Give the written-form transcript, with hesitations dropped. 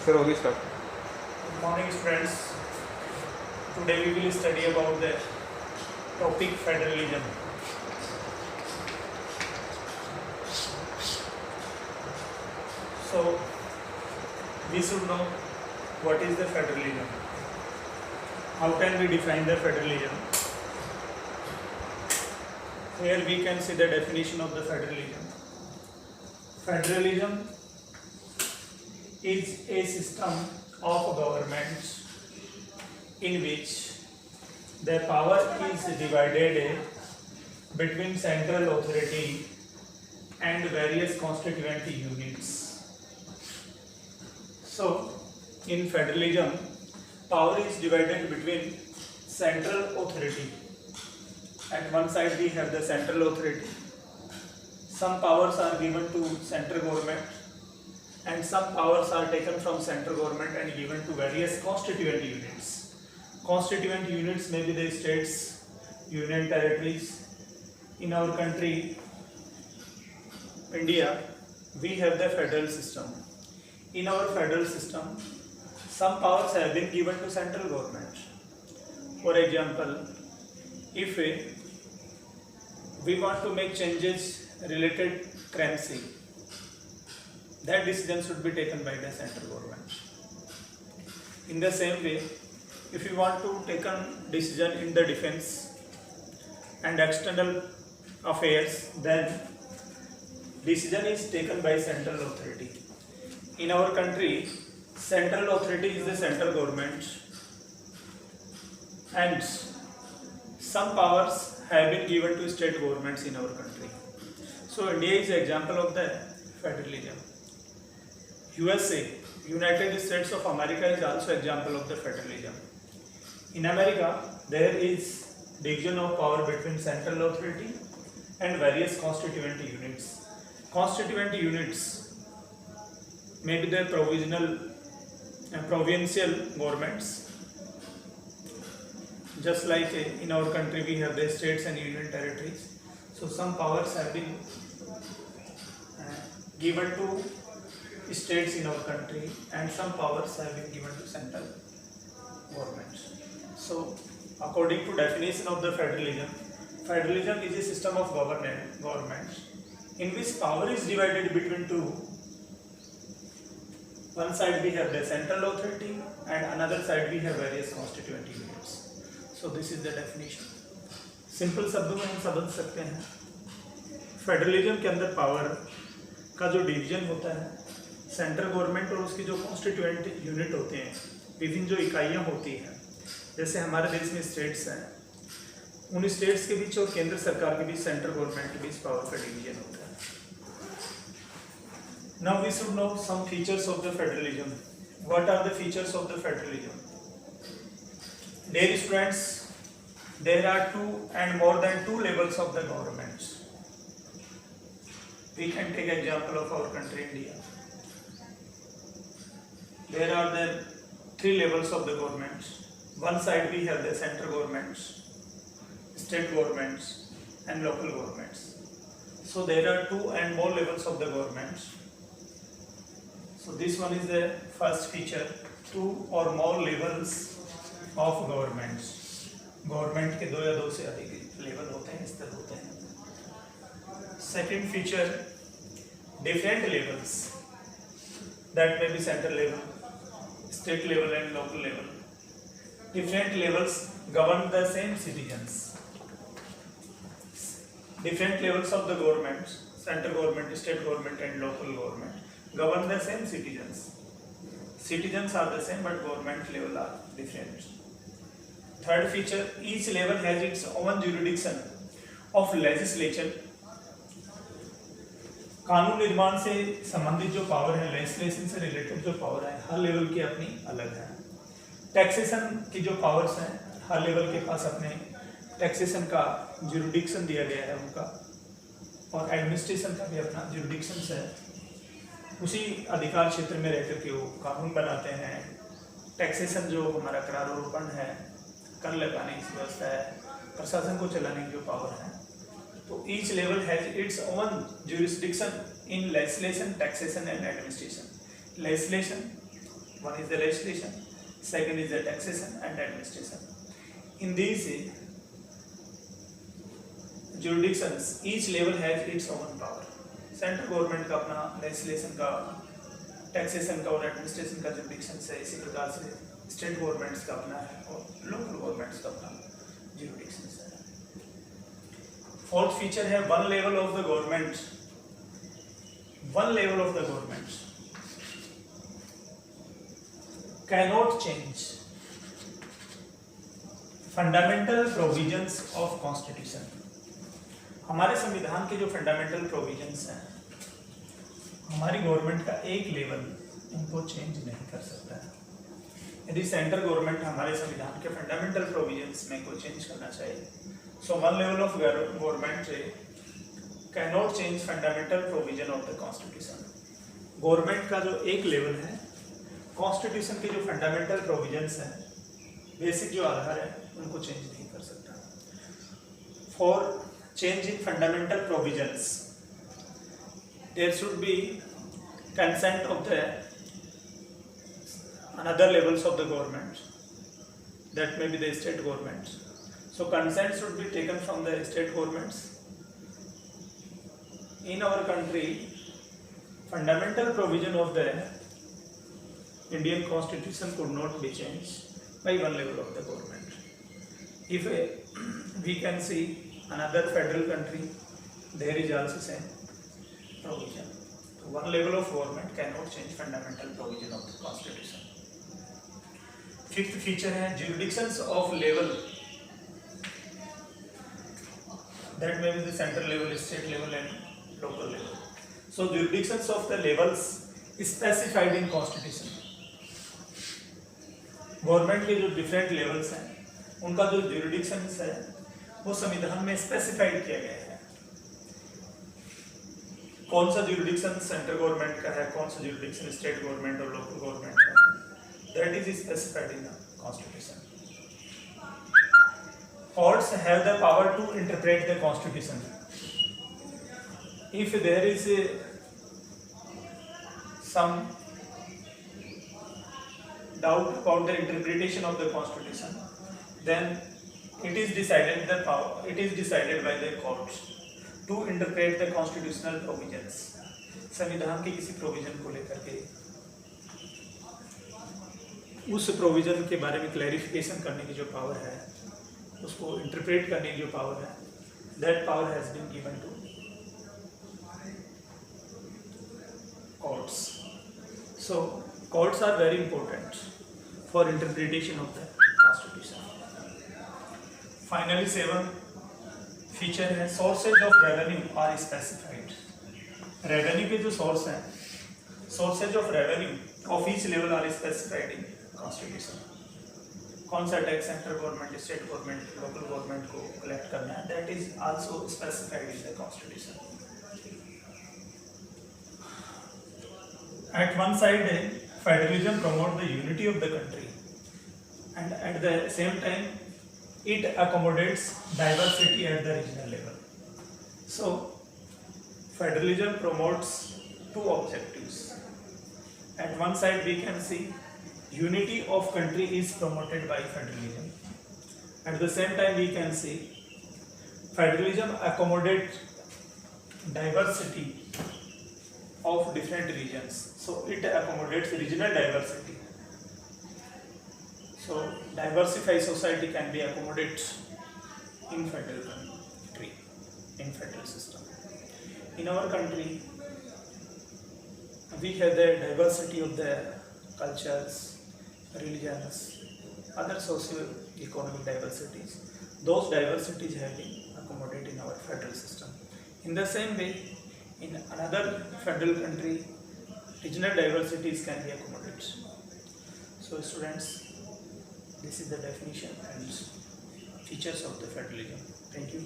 Sir होगी start. Good morning, students. Today we will study about the topic federalism. So we should know what is the federalism. How can we define the federalism? Here we can see the definition of the federalism. Federalism is a system of governments in which the power is divided between central authority and various constituent units. So, in federalism, power is divided between central authority. At one side we have the central authority. Some powers are given to central government and some powers are taken from central government and given to various constituent units. Constituent units may be the states, union territories. In our country, India, we have the federal system. In our federal system, some powers have been given to central government. For example, if we want to make changes related currency, that decision should be taken by the central government. In the same way, if you want to take a decision in the defense and external affairs, then decision is taken by central authority. In our country, central authority is the central government and some powers have been given to state governments in our country. So India is an example of the federalism. USA, United States of America, is also example of the federalism. In America, there is division of power between central authority and various constituent units. Constituent units may be the provincial governments. Just like in our country we have the states and union territories. So some powers have been given to states in our country and some powers have been given to central government. So according to definition of the federalism, federalism is a system of government in which power is divided between two. One side we have the central authority and another side we have various constituent units. So this is the definition. Simple शब्दों में हम समझ सकते हैं federalism के अंदर power का जो डिवीजन होता है, सेंट्रल गवर्नमेंट और उसकी जो कॉन्स्टिट्यूएंट यूनिट होते हैं, विभिन्न जो इकाइयाँ होती हैं, जैसे हमारे देश में स्टेट्स हैं, उन स्टेट्स के बीच और केंद्र सरकार के बीच, सेंट्रल गवर्नमेंट के बीच पावर का डिवीजन होता है. Now we should know some features of the federalism. What are the features of the federalism? Dear students, there are two and more than two levels of the governments. We can take example of our country India. There are the three levels of the governments. One side we have the central governments, state governments and local governments. So there are two and more levels of the governments. So this one is the first feature, two or more levels of governments. Government के दो या दो से अधिक level होते हैं, स्तर होते हैं. Second feature, different levels, that may be central level, state level and local level. Different levels govern the same citizens. Different levels of the government, central government, state government and local government govern the same citizens. Citizens are the same but government level are different. Third feature, each level has its own jurisdiction of legislation. कानून निर्माण से संबंधित जो power है, legislation से related जो power है, हर level की अपनी अलग है. टैक्सेशन की जो पावर्स हैं, हर लेवल के पास अपने टैक्सेशन का जुरिडिक्शन दिया गया है उनका, और एडमिनिस्ट्रेशन का भी अपना जुरिडिक्शन है. उसी अधिकार क्षेत्र में रहकर के वो कानून बनाते हैं. टैक्सेशन जो हमारा करारोपण है, कर लगाने की व्यवस्था है, प्रशासन को चलाने की जो पावर है, तो each level has its own jurisdiction in legislation, taxation and administration. Legislation One is the legislation, second is the taxation and administration. In these jurisdictions, each level has its own power. Central government का अपना legislation का, taxation का और administration का jurisdiction है, इसी प्रकार से स्टेट गवर्नमेंट्स का अपना है और लोकल गवर्नमेंट्स का अपना जुरिडिक्शन है। फोर्थ फीचर है one level of the government. One level of the government cannot change fundamental provisions of constitution. हमारे संविधान के जो फंडामेंटल प्रोविजंस हैं, हमारी गवर्नमेंट का एक लेवल इनको चेंज नहीं कर सकता है। यदि सेंट्रल गवर्नमेंट हमारे संविधान के फंडामेंटल प्रोविजंस में को चेंज करना चाहिए, so one level of government can not change fundamental provision of the constitution. Government का जो एक लेवल है, कॉन्स्टिट्यूशन के जो फंडामेंटल प्रोविजंस हैं, बेसिक जो आधार है, उनको चेंज नहीं कर सकता। For change in fundamental provisions, there should be consent of the another levels of the government, that may be the state government. So consent should be taken from the state governments. In our country, fundamental provision of the Indian constitution could not be changed by one level of the government. If we can see another federal country, there is also same provision. So one level of government cannot change fundamental provision of the constitution. Fifth feature है jurisdictions of level, that may be the central level, state level and local level. So jurisdictions of the levels specified in constitution. Government के जो different levels हैं, उनका जो jurisdictions है वो संविधान में स्पेसिफाइड किया गया है। कौन सा जुरिडिक्शन सेंट्रल गवर्नमेंट का है, कौन सा जुरिडिक्शन स्टेट गवर्नमेंट और लोकल गवर्नमेंट का है, that is specified in the constitution. Courts have the power to interpret the constitution. If there is some doubt about the interpretation of the constitution, then it is decided by the courts to interpret the constitutional provisions. संविधान के किसी provision को लेकर के उस provision के बारे में क्लैरिफिकेशन करने की जो पावर है, उसको इंटरप्रेट करने की जो पावर है, that power has been given to courts. So courts are very important for interpretation of the constitution. Finally, 7 feature है sources of revenue are specified. Revenue के जो source हैं, sources of revenue of each level are specified in constitution. कौन सा tax central government, state government, local government को collect करना है, that is also specified in the constitution. At one side, federalism promotes the unity of the country, and at the same time it accommodates diversity at the regional level. So federalism promotes two objectives. At one side we can see unity of country is promoted by federalism. At the same time we can see federalism accommodates diversity of different regions. So it accommodates regional diversity. So diversified society can be accommodated in federal country, in federal system. In our country, we have the diversity of the cultures, religions, other socio-economic diversities. Those diversities have been accommodated in our federal system. In the same way, in another federal country, regional diversities can be accommodated. So students, this is the definition and features of the federalism. Thank you.